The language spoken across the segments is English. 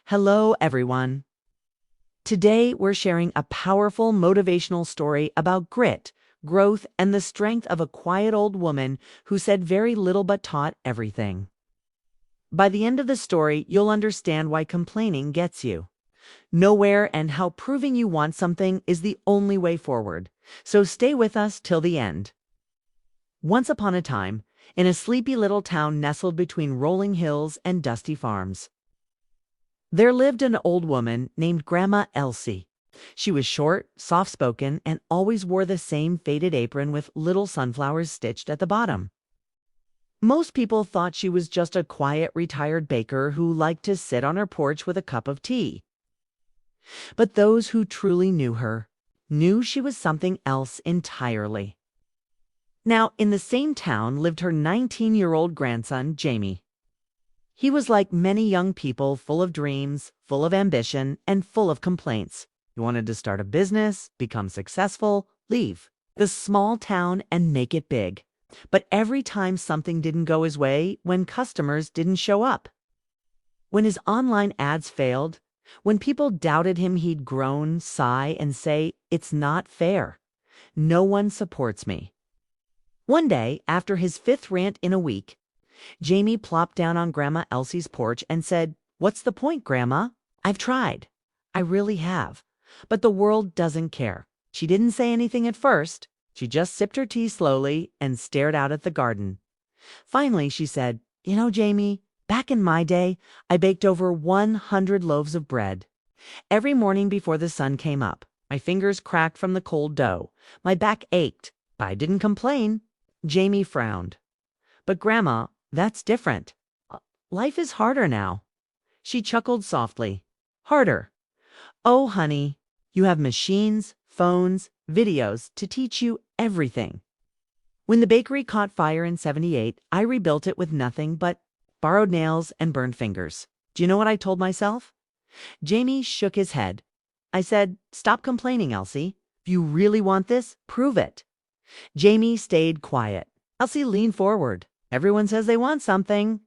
Hello, everyone. Today, we're sharing a powerful motivational story about grit, growth, and the strength of a quiet old woman who said very little but taught everything. By the end of the story, you'll understand why complaining gets you nowhere and how proving you want something is the only way forward. So stay with us till the end. Once upon a time, in a sleepy little town nestled between rolling hills and dusty farms, there lived an old woman named Grandma Elsie. She was short, soft-spoken, and always wore the same faded apron with little sunflowers stitched at the bottom. Most people thought she was just a quiet, retired baker who liked to sit on her porch with a cup of tea. But those who truly knew her knew she was something else entirely. Now, in the same town lived her 19-year-old grandson, Jamie. He was like many young people, full of dreams, full of ambition, and full of complaints. He wanted to start a business, become successful, leave the small town and make it big. But every time something didn't go his way, when customers didn't show up, when his online ads failed, when people doubted him, he'd groan, sigh, and say, "It's not fair. No one supports me." One day, after his fifth rant in a week, Jamie plopped down on Grandma Elsie's porch and said, "What's the point, Grandma? I've tried. I really have. But the world doesn't care." She didn't say anything at first. She just sipped her tea slowly and stared out at the garden. Finally, she said, "You know, Jamie, back in my day, I baked over 100 loaves of bread. Every morning before the sun came up, my fingers cracked from the cold dough. My back ached, but I didn't complain." Jamie frowned. "But Grandma, that's different. Life is harder now." She chuckled softly. "Harder? Oh, honey, you have machines, phones, videos to teach you everything. When the bakery caught fire in '78, I rebuilt it with nothing but borrowed nails and burned fingers. Do you know what I told myself?" Jamie shook his head. "I said, stop complaining, Elsie. If you really want this, prove it." Jamie stayed quiet. Elsie leaned forward. "Everyone says they want something.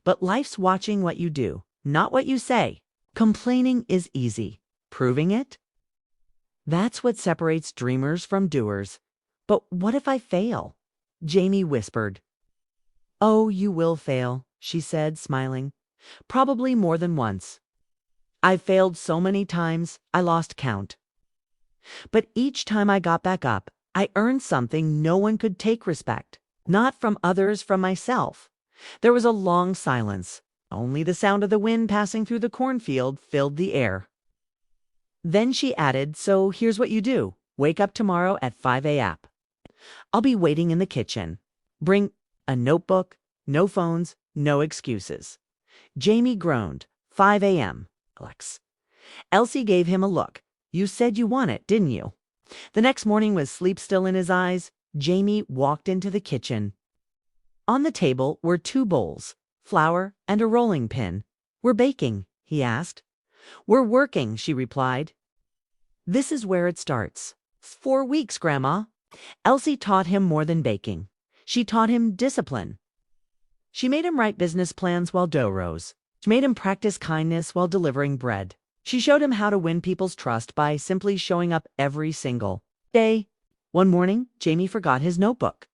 But life's watching what you do, not what you say. Complaining is easy. Proving it? That's what separates dreamers from doers." "But what if I fail?" Jamie whispered. "Oh, you will fail," she said, smiling. "Probably more than once. I've failed so many times, I lost count. But each time I got back up, I earned something no one could take respect. Not from others, from myself." There was a long silence. Only the sound of the wind passing through the cornfield filled the air. Then she added, "So here's what you do. Wake up tomorrow at 5 a.m. I'll be waiting in the kitchen. Bring a notebook, no phones, no excuses." Jamie groaned. 5 a.m. Alex. Elsie gave him a look. "You said you want it, didn't you?" The next morning, with sleep still in his eyes, Jamie walked into the kitchen. On the table were 2 bowls, flour, and a rolling pin. "We're baking?" he asked. "We're working," she replied. "This is where it starts." 4 weeks, Grandma." Elsie taught him more than baking. She taught him discipline. She made him write business plans while dough rose. She made him practice kindness while delivering bread. She showed him how to win people's trust by simply showing up every single day. One morning, Jamie forgot his notebook.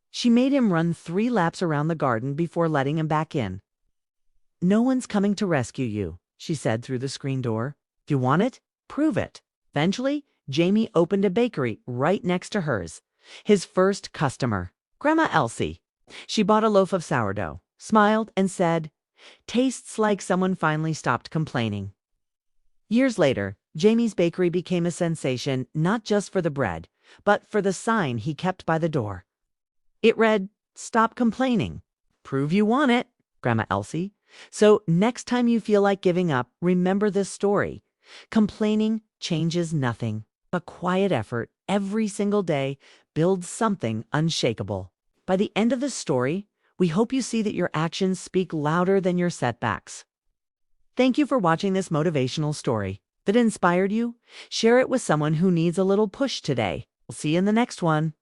She made him run 3 laps around the garden before letting him back in. "No one's coming to rescue you," she said through the screen door. "If you want it, prove it." Eventually, Jamie opened a bakery right next to hers. His first customer, Grandma Elsie. She bought a loaf of sourdough, smiled, and said, "Tastes like someone finally stopped complaining." Years later, Jamie's bakery became a sensation not just for the bread, but for the sign he kept by the door. It read, "Stop complaining. Prove you want it, Grandma Elsie." So next time you feel like giving up, remember this story. Complaining changes nothing, but quiet effort every single day builds something unshakable. By the end of the story, we hope you see that your actions speak louder than your setbacks. Thank you for watching this motivational story. If it inspired you, share it with someone who needs a little push today. We'll see you in the next one.